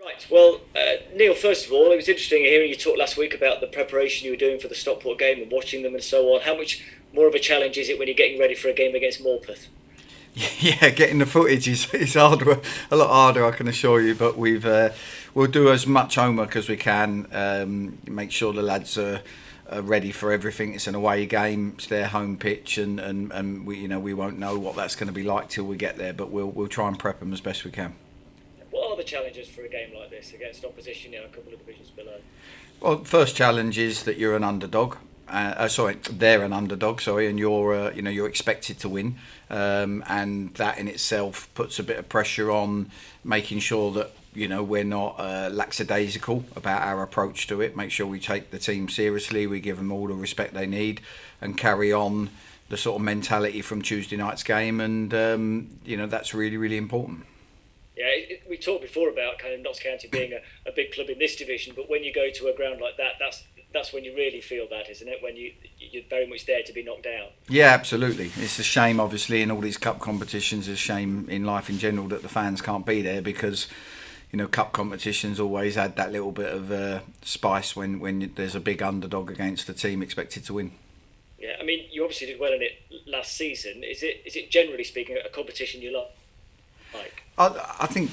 Right. Well, Neil, first of all, it was interesting hearing you talk last week about the preparation you were doing for the Stockport game and watching them and so on. How much more of a challenge is it when you're getting ready for a game against Morpeth? Yeah, getting the footage is harder, a lot harder, I can assure you. But we'll do as much homework as we can. Make sure the lads are ready for everything. It's an away game, it's their home pitch, and we won't know what that's going to be like till we get there. But we'll try and prep them as best we can. What are the challenges for a game like this against opposition, a couple of divisions below? Well, first challenge is that you're an underdog. They're an underdog. Sorry, and you're expected to win, and that in itself puts a bit of pressure on making sure that we're not lackadaisical about our approach to it. Make sure we take the team seriously. We give them all the respect they need, and carry on the sort of mentality from Tuesday night's game. And that's really, really important. Yeah, we talked before about kind of Notts County being a big club in this division, but when you go to a ground like that, that's when you really feel that, isn't it? When you're very much there to be knocked down. Yeah, absolutely. It's a shame, obviously, in all these cup competitions. It's a shame in life in general that the fans can't be there because, cup competitions always add that little bit of spice when there's a big underdog against a team expected to win. Yeah, I mean, you obviously did well in it last season. Is it generally speaking a competition you like? I think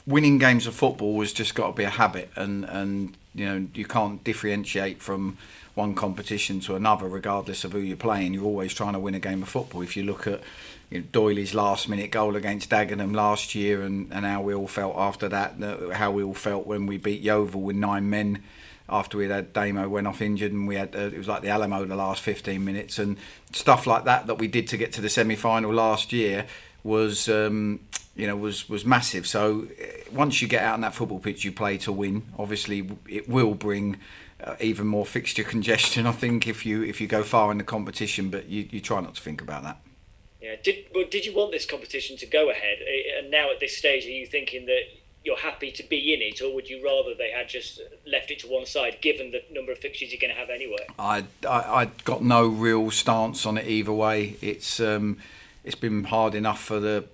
winning games of football has just got to be a habit, and you can't differentiate from one competition to another regardless of who you're playing. You're always trying to win a game of football. If you look at Doyley's last minute goal against Dagenham last year and how we all felt after that, how we all felt when we beat Yeovil with 9 men after we'd had Damo went off injured, and we had it was like the Alamo the last 15 minutes, and stuff like that we did to get to the semi-final last year was was massive. So once you get out on that football pitch, you play to win. Obviously, it will bring even more fixture congestion, I think, if you go far in the competition. But you try not to think about that. Yeah. Did you want this competition to go ahead? And now at this stage, are you thinking that you're happy to be in it, or would you rather they had just left it to one side, given the number of fixtures you're going to have anyway? I got no real stance on it either way. It's been hard enough for the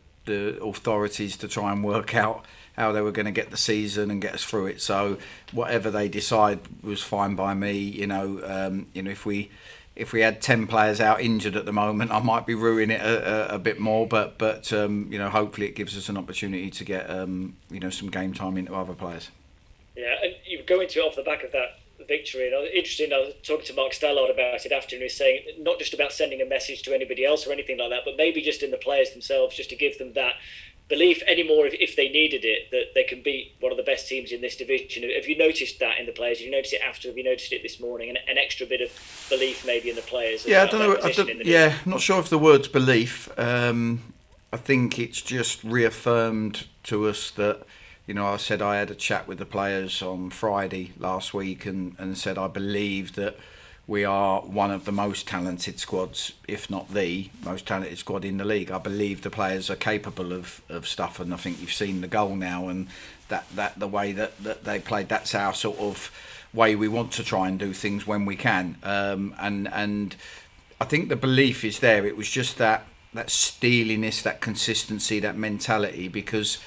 authorities to try and work out how they were going to get the season and get us through it. So whatever they decide was fine by me. If we had 10 players out injured at the moment, I might be ruining it a bit more. But hopefully it gives us an opportunity to get some game time into other players. Yeah, and you go into it off the back of that victory. And I was talking to Mark Stallard about it after, and he was saying not just about sending a message to anybody else or anything like that, but maybe just in the players themselves, just to give them that belief anymore if they needed it, that they can beat one of the best teams in this division. Have you noticed that in the players? Have you noticed it after? Have you noticed it this morning? An extra bit of belief maybe in the players? Yeah, I don't know. I'm not sure if the word's belief. I think it's just reaffirmed to us that. I said I had a chat with the players on Friday last week and said I believe that we are one of the most talented squads, if not the most talented squad in the league. I believe the players are capable of stuff, and I think you've seen the goal now, and that the way that they played, that's our sort of way we want to try and do things when we can. And I think the belief is there. It was just that steeliness, that consistency, that mentality, because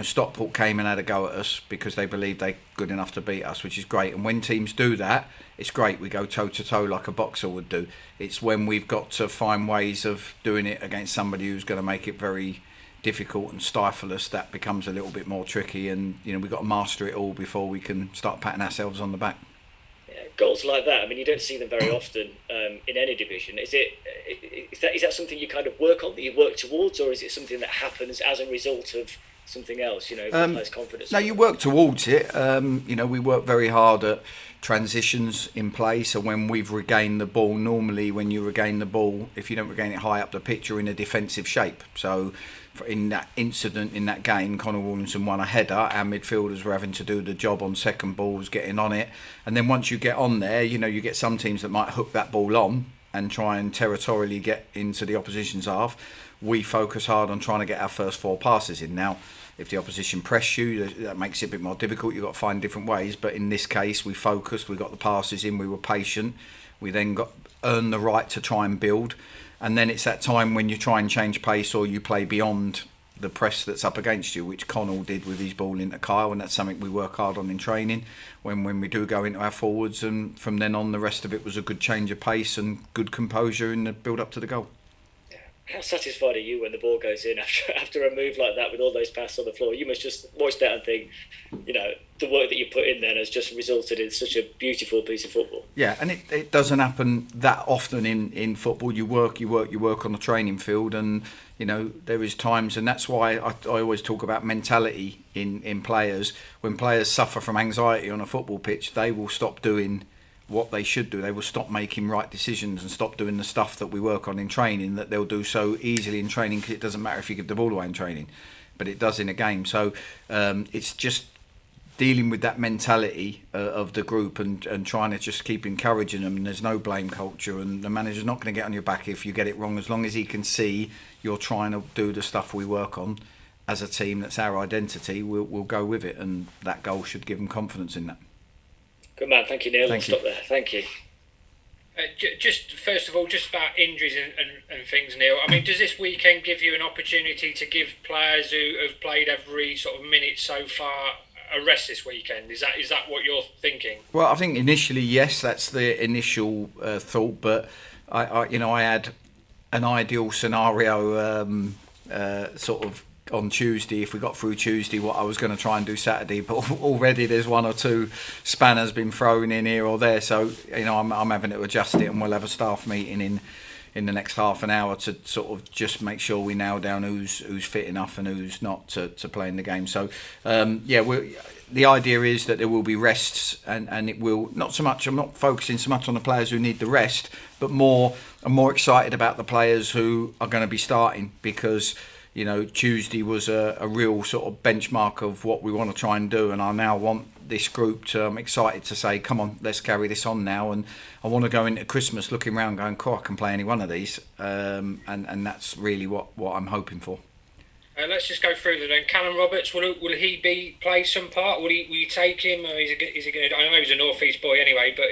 Stockport came and had a go at us because they believed they're good enough to beat us, which is great. And when teams do that, it's great. We go toe-to-toe like a boxer would do. It's when we've got to find ways of doing it against somebody who's going to make it very difficult and stifle us, that becomes a little bit more tricky. And, we've got to master it all before we can start patting ourselves on the back. Yeah, goals like that, I mean, you don't see them very often in any division. Is that something you kind of work on, that you work towards, or is it something that happens as a result of something else, players' confidence? No, you work towards it. We work very hard at transitions in play. So when we've regained the ball, normally when you regain the ball, if you don't regain it high up the pitch, you're in a defensive shape. So in that incident, in that game, Conor Rawlinson won a header. Our midfielders were having to do the job on second balls, getting on it. And then once you get on there, you get some teams that might hook that ball on and try and territorially get into the opposition's half. We focus hard on trying to get our first 4 passes in. Now, if the opposition press you, that makes it a bit more difficult. You've got to find different ways. But in this case, we focused, we got the passes in, we were patient. We then earned the right to try and build. And then it's that time when you try and change pace or you play beyond the press that's up against you, which Connell did with his ball into Kyle, and that's something we work hard on in training when we do go into our forwards. And from then on, the rest of it was a good change of pace and good composure in the build up to the goal. How satisfied are you when the ball goes in after a move like that with all those passes on the floor? You must just watch that and think, the work that you put in then has just resulted in such a beautiful piece of football. Yeah, and it doesn't happen that often in football. You work on the training field, and there is times, and that's why I always talk about mentality in players. When players suffer from anxiety on a football pitch, they will stop doing what they should do. They will stop making right decisions and stop doing the stuff that we work on in training that they'll do so easily in training, because it doesn't matter if you give the ball away in training, but it does in a game. So it's just dealing with that mentality of the group and trying to just keep encouraging them. And there's no blame culture, and the manager's not going to get on your back if you get it wrong, as long as he can see you're trying to do the stuff we work on as a team. That's our identity. We'll go with it, and that goal should give them confidence in that. Good man, thank you, Neil. Thank We'll stop there. Thank you. Just first of all, just about injuries and things, Neil. I mean, does this weekend give you an opportunity to give players who have played every sort of minute so far a rest this weekend? Is that what you're thinking? Well, I think initially, yes, that's the initial thought, but I had an ideal scenario sort of on Tuesday, if we got through Tuesday, what I was going to try and do Saturday, but already there's one or two spanners been thrown in here or there, so I'm having to adjust it, and we'll have a staff meeting in the next half an hour to sort of just make sure we nail down who's fit enough and who's not to play in the game. So the idea is that there will be rests, and it will not so much, I'm not focusing so much on the players who need the rest, but I'm more excited about the players who are going to be starting, because Tuesday was a real sort of benchmark of what we want to try and do, and I now want this group to, I'm excited to say, come on, let's carry this on now, and I want to go into Christmas looking around going, cool, I can play any one of these, and that's really what I'm hoping for. Let's just go through them then. Callum Roberts, will he play some part? Will you take him, or is he going to? I know he's a North East boy anyway, but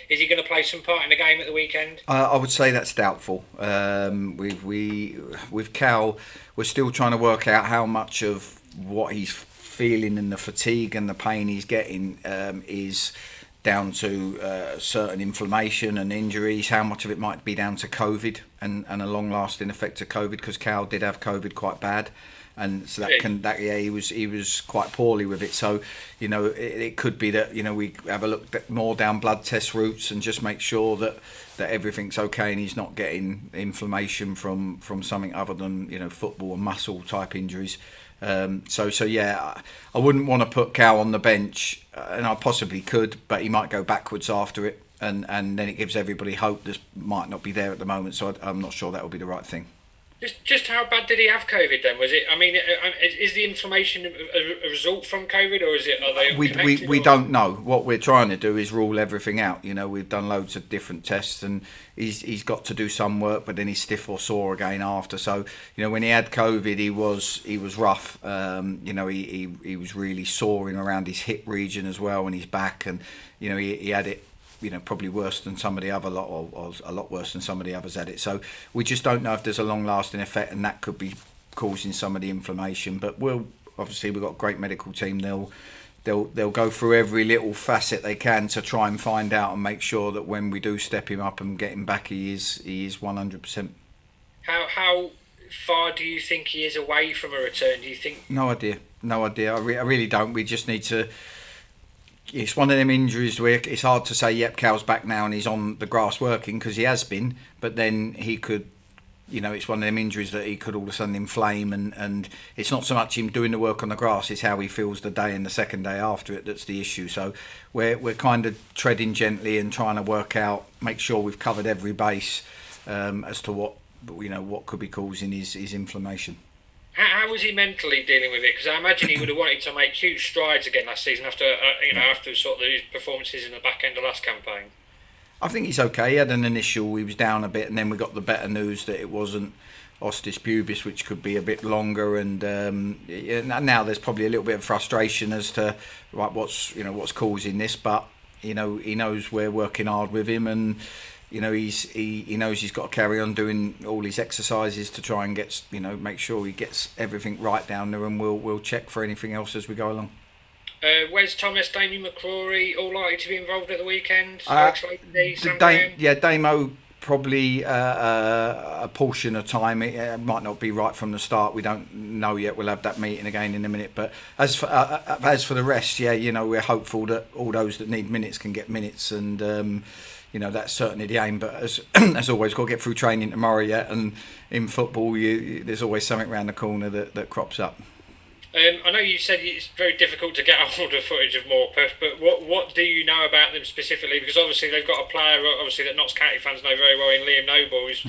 is he going to play some part in the game at the weekend? I would say that's doubtful. With Cal, we're still trying to work out how much of what he's feeling and the fatigue and the pain he's getting is down to certain inflammation and injuries. How much of it might be down to COVID and a long-lasting effect of COVID, because Cal did have COVID quite bad, and so he was quite poorly with it. So it could be that we have a look more down blood test routes and just make sure that everything's okay and he's not getting inflammation from something other than football and muscle type injuries. I wouldn't want to put Cal on the bench, and I possibly could, but he might go backwards after it, and then it gives everybody hope that might not be there at the moment. So I'm not sure that will be the right thing. Just how bad did he have COVID then? Was it? I mean, is the inflammation a result from COVID, or is it? Are they we don't know. What we're trying to do is rule everything out. We've done loads of different tests, and he's got to do some work, but then he's stiff or sore again after. So when he had COVID, he was rough. He was really soring around his hip region as well, and his back, and he had it. Probably worse than some of the other lot, or a lot worse than some of the others had it. So we just don't know if there's a long-lasting effect, and that could be causing some of the inflammation. But we've got a great medical team. They'll go through every little facet they can to try and find out and make sure that when we do step him up and get him back, he is 100%. How far do you think he is away from a return? Do you think? No idea. I really don't. We just need to. It's one of them injuries where it's hard to say, yep, Cal's back now and he's on the grass working, because he has been, but then he could, it's one of them injuries that he could all of a sudden inflame, and it's not so much him doing the work on the grass, it's how he feels the day and the second day after it that's the issue. So we're kind of treading gently and trying to work out, make sure we've covered every base as to what could be causing his inflammation. How was he mentally dealing with it? Because I imagine he would have wanted to make huge strides again last season after after sort of his performances in the back end of last campaign. I think he's okay. He had an initial, he was down a bit, and then we got the better news that it wasn't ostis pubis, which could be a bit longer. And now there's probably a little bit of frustration as to what's causing this, but he knows we're working hard with him, and you know, he knows he's got to carry on doing all his exercises to try and get, you know, make sure he gets everything right down there, and we'll check for anything else as we go along. Wes Thomas, Damien McCrory, all likely to be involved at the weekend? Damo probably a portion of time. It might not be right from the start. We don't know yet. We'll have that meeting again in a minute. But as for the rest, yeah, you know, we're hopeful that all those that need minutes can get minutes, and you know, that's certainly the aim. But as always, got to get through training tomorrow yet. And in football, there's always something around the corner that crops up. I know you said it's very difficult to get hold of footage of Morpeth, but what do you know about them specifically? Because obviously they've got a player, obviously that Notts County fans know very well in Liam Noble, who's,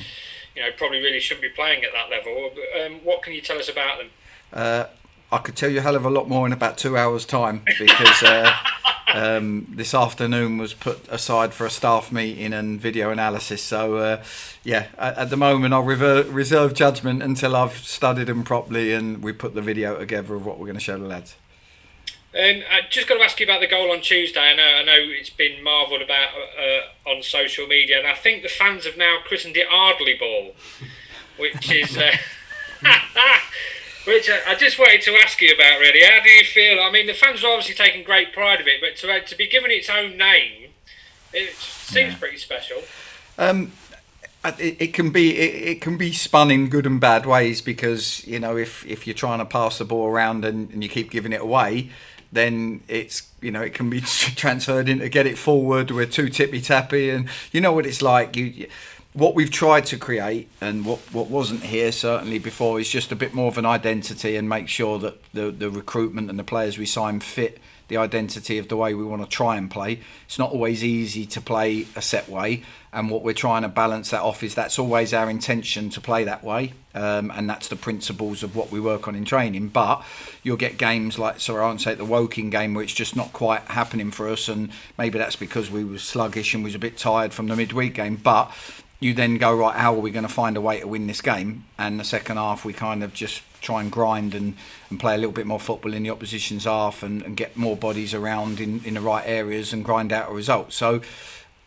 you know, probably really shouldn't be playing at that level. What can you tell us about them? I could tell you a hell of a lot more in about 2 hours' time, because this afternoon was put aside for a staff meeting and video analysis. So, at the moment I'll reserve judgment until I've studied them properly and we put the video together of what we're going to show the lads. I just got to ask you about the goal on Tuesday. I know it's been marvelled about on social media, and I think the fans have now christened it Ardley ball, which is... Which I just wanted to ask you about, really. How do you feel? I mean, the fans are obviously taking great pride of it, but to be given its own name, it seems pretty special. It can be spun in good and bad ways, because, you know, if you're trying to pass the ball around and you keep giving it away, then it's, you know, it can be transferred into get it forward. We're too tippy tappy, and you know what it's like. What we've tried to create, and what wasn't here certainly before, is just a bit more of an identity, and make sure that the recruitment and the players we sign fit the identity of the way we want to try and play. It's not always easy to play a set way, and what we're trying to balance that off is that's always our intention to play that way, and that's the principles of what we work on in training. But you'll get games like, so I won't say the Woking game, where it's just not quite happening for us, and maybe that's because we were sluggish and was a bit tired from the midweek game. But you then go, right, how are we going to find a way to win this game? And the second half, we kind of just try and grind and play a little bit more football in the opposition's half, and get more bodies around in the right areas and grind out a result. So,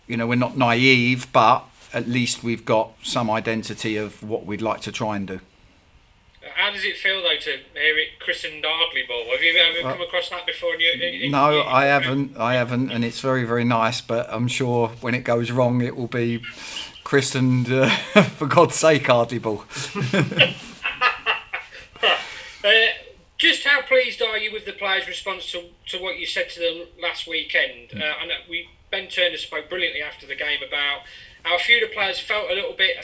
you know, we're not naive, but at least we've got some identity of what we'd like to try and do. How does it feel, though, to hear it christened Ardley ball? Have you ever come across that before? No, I haven't, and it's very, very nice, but I'm sure when it goes wrong, it will be christened, for God's sake, Ardley ball. Just how pleased are you with the players' response to what you said to them last weekend? I know Ben Turner spoke brilliantly after the game about how a few of the players felt a little bit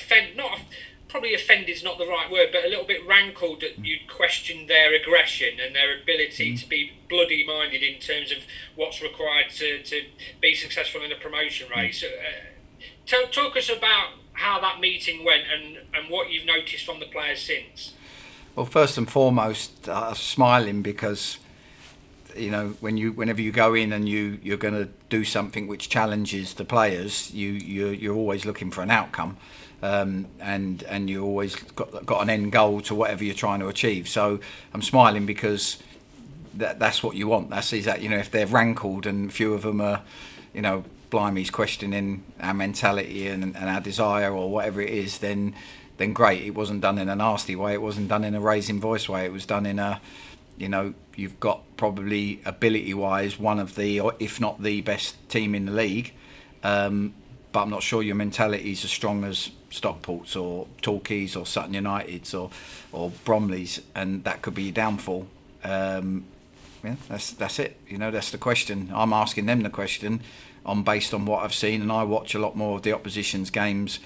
probably offended's not the right word, but a little bit rankled that you'd questioned their aggression and their ability to be bloody minded in terms of what's required to be successful in a promotion race. Talk us about how that meeting went and what you've noticed from the players since. Well, first and foremost, smiling, because, you know, whenever you go in and you're going to do something which challenges the players, you're always looking for an outcome, and you always got an end goal to whatever you're trying to achieve. So I'm smiling because that's what you want. Is that, you know, if they're rankled and a few of them are, you know, blimey's questioning our mentality and our desire or whatever it is, then great. It wasn't done in a nasty way. It wasn't done in a raising voice way. It was done in a, you know, you've got probably ability-wise one of the, or if not the best team in the league, but I'm not sure your mentality is as strong as Stockport's or Torquay's or Sutton United's or Bromley's, and that could be your downfall. Yeah, that's it. You know, that's the question. I'm asking them the question based on what I've seen, and I watch a lot more of the opposition's games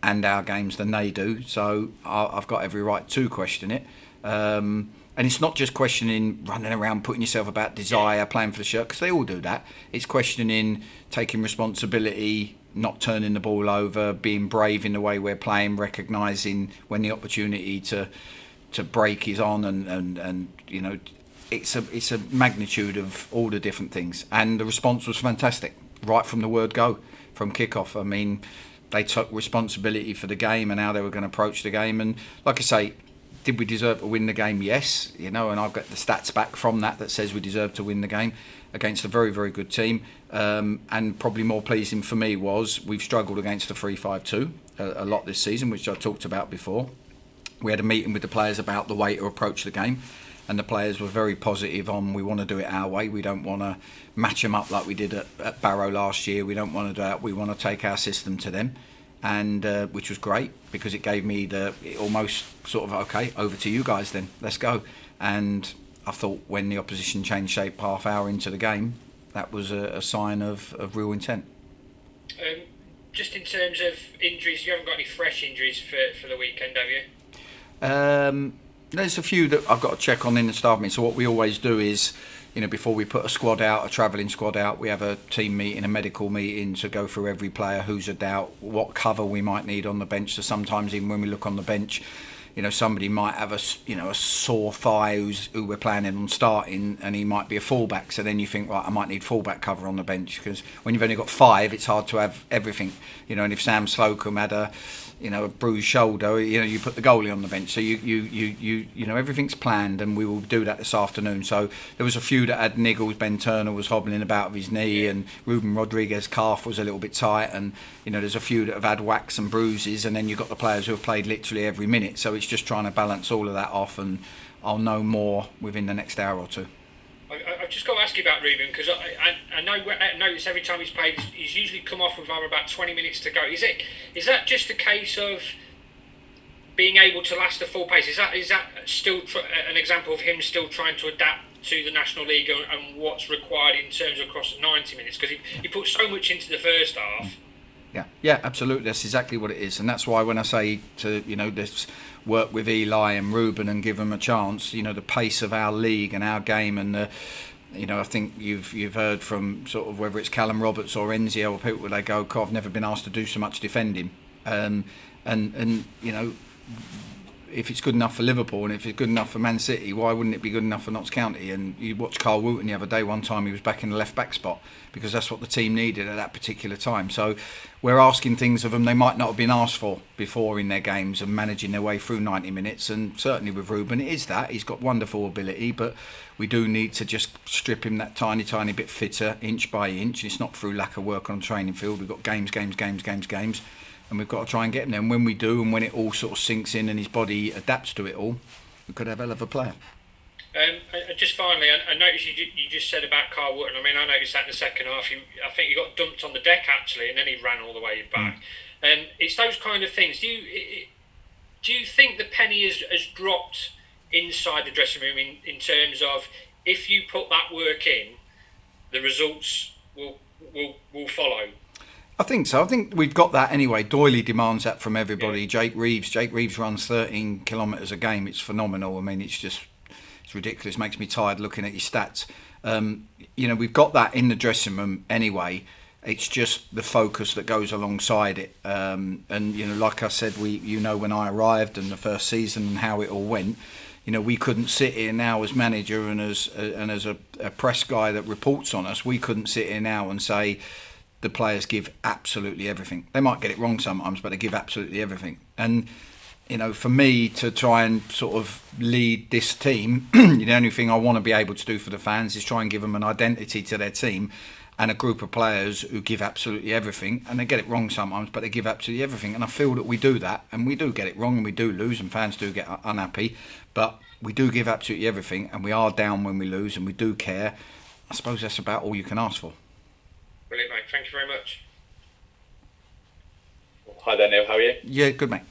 and our games than they do, so I've got every right to question it. And it's not just questioning running around putting yourself about desire, playing for the shirt, because they all do that. It's questioning taking responsibility, not turning the ball over, being brave in the way we're playing, recognising when the opportunity to break is on, and you know, it's a magnitude of all the different things. And the response was fantastic right from the word go, from kick-off. I mean, they took responsibility for the game and how they were going to approach the game, and like I say, Did we deserve to win the game? Yes, and I've got the stats back from that says we deserved to win the game against a very, very good team. And probably more pleasing for me was we've struggled against the 3-5-2 a lot this season, which I talked about before. We had a meeting with the players about the way to approach the game, and the players were very positive on we want to do it our way. We don't want to match them up like we did at Barrow last year. We don't want to do that. We want to take our system to them, and which was great because it gave me it almost sort of, okay, over to you guys then, let's go. And I thought when the opposition changed shape half hour into the game, that was a sign of real intent. Just in terms of injuries, you haven't got any fresh injuries for the weekend, have you? There's a few that I've got to check on in the staff meeting. So what we always do is, before we put a squad out, a travelling squad out, we have a team meeting, a medical meeting to go through every player who's a doubt, what cover we might need on the bench. So sometimes even when we look on the bench, somebody might have a sore thigh who we're planning on starting, and he might be a fullback. So then you think, right, I might need fullback cover on the bench, because when you've only got 5, it's hard to have everything. And if Sam Slocum had a bruised shoulder, you put the goalie on the bench. So you everything's planned, and we will do that this afternoon. So there was a few that had niggles. Ben Turner was hobbling about with his knee, and Ruben Rodriguez's calf was a little bit tight, and there's a few that have had whacks and bruises, and then you've got the players who have played literally every minute. So it's just trying to balance all of that off, and I'll know more within the next hour or two. I've just got to ask you about Ruben, because I notice every time he's played, he's usually come off with about 20 minutes to go. Is that just a case of being able to last the full pace? Is that still an example of him still trying to adapt to the National League and what's required in terms of across 90 minutes? Because he put so much into the first half. Yeah, absolutely. That's exactly what it is, and that's why when I say to this work with Eli and Ruben and give them a chance, the pace of our league and our game, and I think you've heard from sort of whether it's Callum Roberts or Enzio or people where they go, I've never been asked to do so much defending, and if it's good enough for Liverpool and if it's good enough for Man City, why wouldn't it be good enough for Notts County? And you watched Carl Wooten the other day, one time he was back in the left back spot because that's what the team needed at that particular time. So we're asking things of them they might not have been asked for before in their games, and managing their way through 90 minutes. And certainly with Ruben, it is that. He's got wonderful ability, but we do need to just strip him that tiny bit fitter, inch by inch. It's not through lack of work on the training field. We've got games, and we've got to try and get him there. And when we do, and when it all sort of sinks in and his body adapts to it all, we could have a hell of a player. Just finally, I noticed you just said about Carl Wooten. I mean, I noticed that in the second half. I think he got dumped on the deck actually, and then he ran all the way back. It's those kind of things. Do you think the penny has dropped inside the dressing room in terms of if you put that work in, the results will follow? I think so. I think we've got that anyway. Doyley demands that from everybody. Yeah. Jake Reeves runs 13 kilometres a game. It's phenomenal. I mean, it's ridiculous. Makes me tired looking at his stats. We've got that in the dressing room anyway. It's just the focus that goes alongside it. Like I said, when I arrived and the first season and how it all went, we couldn't sit here now as manager and as a press guy that reports on us. We couldn't sit here now and say the players give absolutely everything. They might get it wrong sometimes, but they give absolutely everything. And for me to try and sort of lead this team, the only thing I want to be able to do for the fans is try and give them an identity to their team and a group of players who give absolutely everything. And they get it wrong sometimes, but they give absolutely everything. And I feel that we do that, and we do get it wrong, and we do lose, and fans do get unhappy. But we do give absolutely everything, and we are down when we lose, and we do care. I suppose that's about all you can ask for. Brilliant, mate. Thank you very much. Hi there, Neal. How are you? Yeah, good, mate.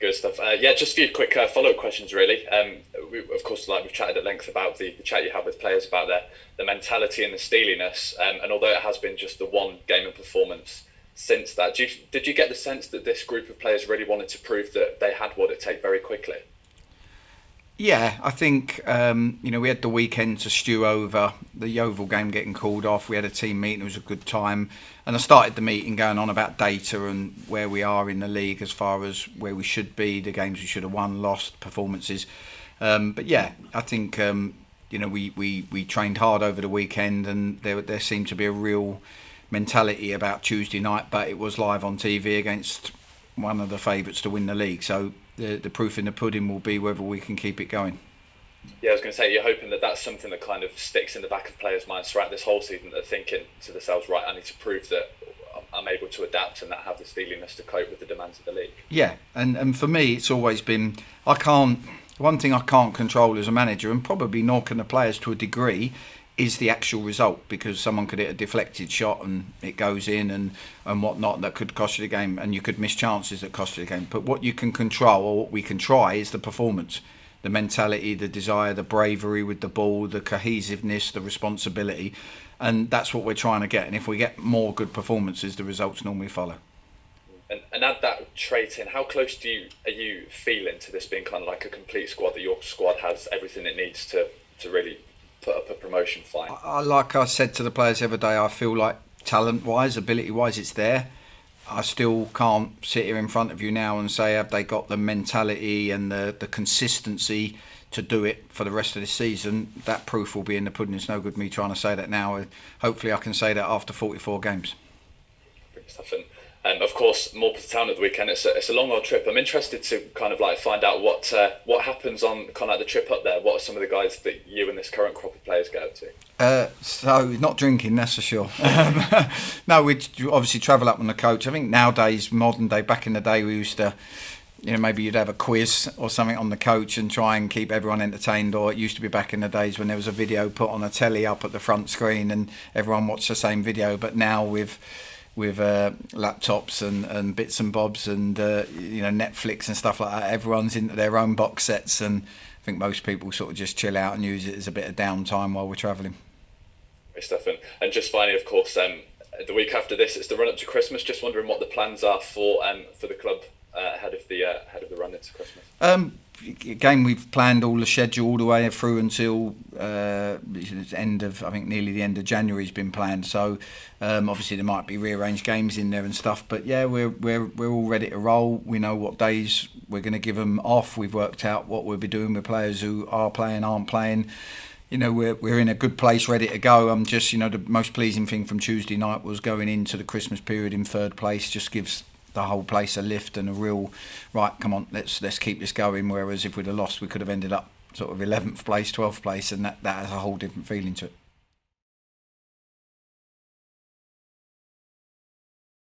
Good stuff. Just a few quick follow-up questions, really. Of course, we've chatted at length about the chat you had with players about the mentality and the steeliness. And although it has been just the one game of performance since that, did you get the sense that this group of players really wanted to prove that they had what it takes very quickly? Yeah, I think, we had the weekend to stew over the Yeovil game getting called off. We had a team meeting, it was a good time. And I started the meeting going on about data and where we are in the league as far as where we should be, the games we should have won, lost, performances. But yeah, I think, we trained hard over the weekend, and there seemed to be a real mentality about Tuesday night, but it was live on TV against one of the favourites to win the league. So the proof in the pudding will be whether we can keep it going. Yeah, I was going to say, you're hoping that that's something that kind of sticks in the back of players' minds throughout this whole season, that they're thinking to themselves, right, I need to prove that I'm able to adapt and that have the steeliness to cope with the demands of the league. Yeah, and for me, it's always been, one thing I can't control as a manager, and probably nor can the players to a degree, is the actual result, because someone could hit a deflected shot and it goes in and whatnot that could cost you the game, and you could miss chances that cost you the game. But what you can control, or what we can try, is the performance, the mentality, the desire, the bravery with the ball, the cohesiveness, the responsibility, and that's what we're trying to get. And if we get more good performances, the results normally follow. And add that trait in. How close are you feeling to this being kind of like a complete squad, that your squad has everything it needs to really put up a promotion fight? Like I said to the players the other day, I feel like talent-wise, ability-wise, it's there. I still can't sit here in front of you now and say have they got the mentality and the consistency to do it for the rest of the season. That proof will be in the pudding. It's no good me trying to say that now. Hopefully I can say that after 44 games. Great stuff. And of course, Morpeth Town at the weekend. It's a long old trip. I'm interested to kind of like find out what happens on kind of like the trip up there. What are some of the guys that you and this current crop of players get up to? So not drinking, that's for sure. No, we obviously travel up on the coach. I think nowadays, modern day, back in the day, we used to, maybe you'd have a quiz or something on the coach and try and keep everyone entertained. Or it used to be back in the days when there was a video put on a telly up at the front screen and everyone watched the same video. But now with laptops and bits and bobs and Netflix and stuff like that, everyone's into their own box sets, and I think most people sort of just chill out and use it as a bit of downtime while we're travelling. Great stuff. And just finally, of course, the week after this, it's the run up to Christmas. Just wondering what the plans are for the club ahead of the run into Christmas. Again, we've planned all the schedule all the way through until end of, I think, nearly the end of January has been planned. So obviously there might be rearranged games in there and stuff, but yeah, we're all ready to roll. We know what days we're going to give them off. We've worked out what we'll be doing with players who are playing, aren't playing. We're in a good place, ready to go. I'm just, the most pleasing thing from Tuesday night was going into the Christmas period in third place. Just gives the whole place a lift and a real, right, come on, let's keep this going. Whereas if we'd have lost, we could have ended up sort of 11th place, 12th place, and that has a whole different feeling to it.